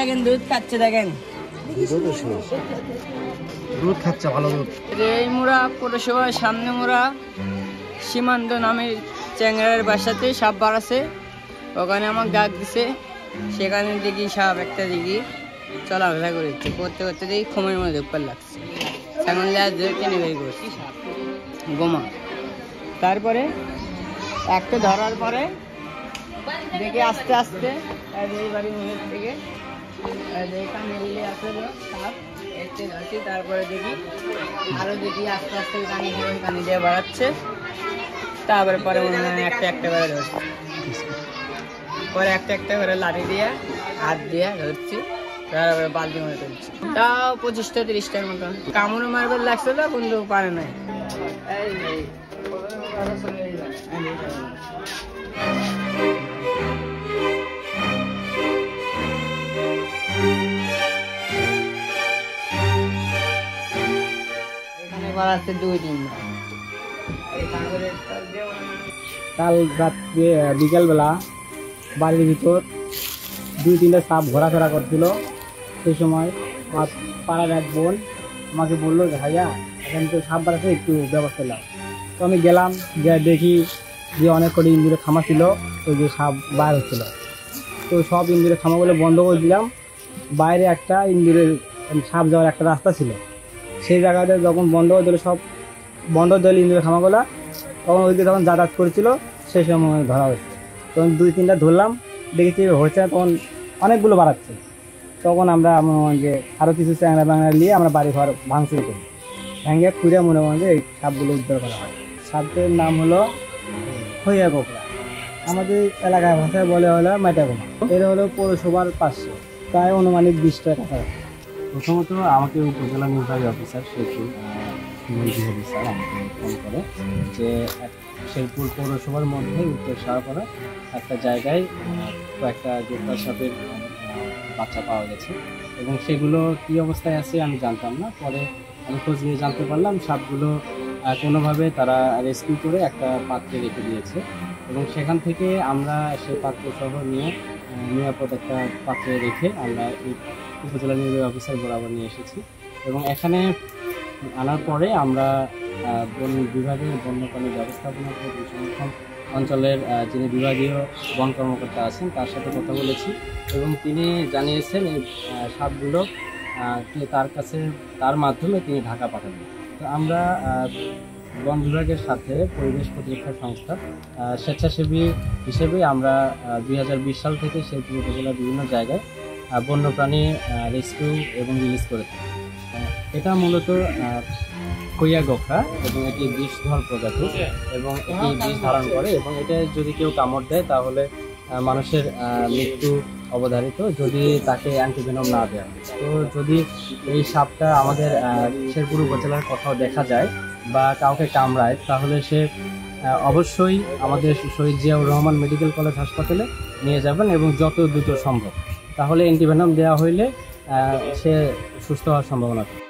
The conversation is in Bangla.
দেখেন দুধ খাচ্ছে, দেখেন দুধ খাচ্ছে, ভালো দুধ। এই মোড়া পৌরসভার সামনে মোড়া সীমান্ত নামের চ্যাংড়ার বাসাতে সাপ বাড়াছে, ওখানে আমাকে ডাক দিছে, সেখানে দেখি সাপ একটা দেখি চলাফেরা করেছে, করতে করতে দেখি খমের মধ্যে উপর লাগছে, এখন টেনে বের করছি গোমা। তারপরে একটা ধরার পরে দেখি আস্তে আস্তে এই বাড়ির মুখের থেকে তারপরে দেখি আরো দেখি আস্তে আস্তে কানি দিয়ে বাড়াচ্ছে, তারপরে পরে মনে হয় একটা একটা করে ধরছে, পরে একটা একটা করে লাঠি দিয়ে হাত দিয়ে ধরছি, তারপরে বালতি মনে তুলছি। তাও 25-30টার মতন কামড় মারবার লাগছে তো, কিন্তু পারে নাই। বাড়াচ্ছে 2-3 কাল রাত্রে বিকেলবেলা বাড়ির ভিতর 2-3টা সাপ ঘোরাফেরা করছিল। সেই সময় আমার পাড়ার এক বোন আমাকে বললো যে ভাইয়া এখানে তো সাপ বাড়াচ্ছে, একটু ব্যবস্থা নাও। তো আমি গেলাম, দেখি যে অনেক কটি ইন্দুরে খামা ছিল, ওই যে সাপ বার হচ্ছিল। তো সব ইন্দুরের খামাগুলো বন্ধ করে দিলাম। বাইরে একটা ইন্দুরের সাপ যাওয়ার একটা রাস্তা ছিল, সেই জায়গাতে যখন বন্ধ করে দিল, সব বন্ধ দিল ইন্দুরের খামাগুলো, তখন ওই দিকে যখন যাতায়াত করেছিল সেই সময় ধরা হয়েছে। তখন 2-3টা ধরলাম, দেখেছি হচ্ছে না, তখন অনেকগুলো বাড়াচ্ছে। তখন আমরা যে আরও কিছু চ্যাংড়া ব্যাংড়া নিয়ে আমরা বাড়ি ঘর ভাঙচুর করি, ভেঙে খুঁড়ে মনে যে এই সাপগুলো উদ্ধার করা হয়। সাপটির নাম হলো খইয়া গোখরা, আমাদের এলাকার ভাষায় বলে হলো মাইটা গোমা। এটা হলো পৌরসভার পাশে, প্রায় অনুমানিক 20টা কাছাকাছি। প্রথমত আমাকে উপজেলা নির্বাহী অফিসার শেরপুর স্যার আমাকে ফোন করে যে শেরপুর পৌরসভার মধ্যে উত্তর শাহপাড়া একটা জায়গায় কয়েকটা গোখরা সাপের বাচ্চা পাওয়া গেছে, এবং সেগুলো কী অবস্থায় আছে আমি জানতাম না। পরে আমি খোঁজ নিয়ে জানতে পারলাম সাপগুলো কোনোভাবে তারা রেস্কিউ করে একটা পাত্রে রেখে দিয়েছে, এবং সেখান থেকে আমরা সেই পাত্র সহ নিয়ে নিরাপদ একটা পাত্রে রেখে আমরা এই উপজেলা নির্বাহী অফিসার বরাবর নিয়ে এসেছি। এবং এখানে আনার পরে আমরা বন বিভাগের বন্যপ্রাণী ব্যবস্থাপনা সংরক্ষণ অঞ্চলের যিনি বিভাগীয় বন কর্মকর্তা আছেন তার সাথে কথা বলেছি, এবং তিনি জানিয়েছেন এই সাপগুলো তার মাধ্যমে তিনি ঢাকা পাঠাবেন। তো আমরা বন বিভাগের সাথে পরিবেশ প্রতিরক্ষা সংস্থা স্বেচ্ছাসেবী হিসেবে আমরা 2020 সাল থেকে শেরপুর উপজেলার বিভিন্ন জায়গায় বন্যপ্রাণী রেস্কিউ এবং রিলিজ করে থাকি। এটা মূলত খইয়া গোখরা, এবং এটি বিষধর প্রজাতি, এবং এটি বিষ ধারণ করে, এবং এটা যদি কেউ কামড় দেয় তাহলে মানুষের মৃত্যু অবধারিত যদি তাকে অ্যান্টিভেনম না দেওয়া হয়। তো যদি এই সাপটা আমাদের শেরপুর উপজেলার কোথাও দেখা যায় বা কাউকে কামড়ায়, তাহলে সে অবশ্যই আমাদের শহীদ জিয়াউর রহমান মেডিকেল কলেজ হাসপাতালে নিয়ে যাবেন, এবং যত দ্রুত সম্ভব, তাহলে অ্যান্টিভেনম দেওয়া হইলে সে সুস্থ হওয়ার সম্ভাবনা থাকে।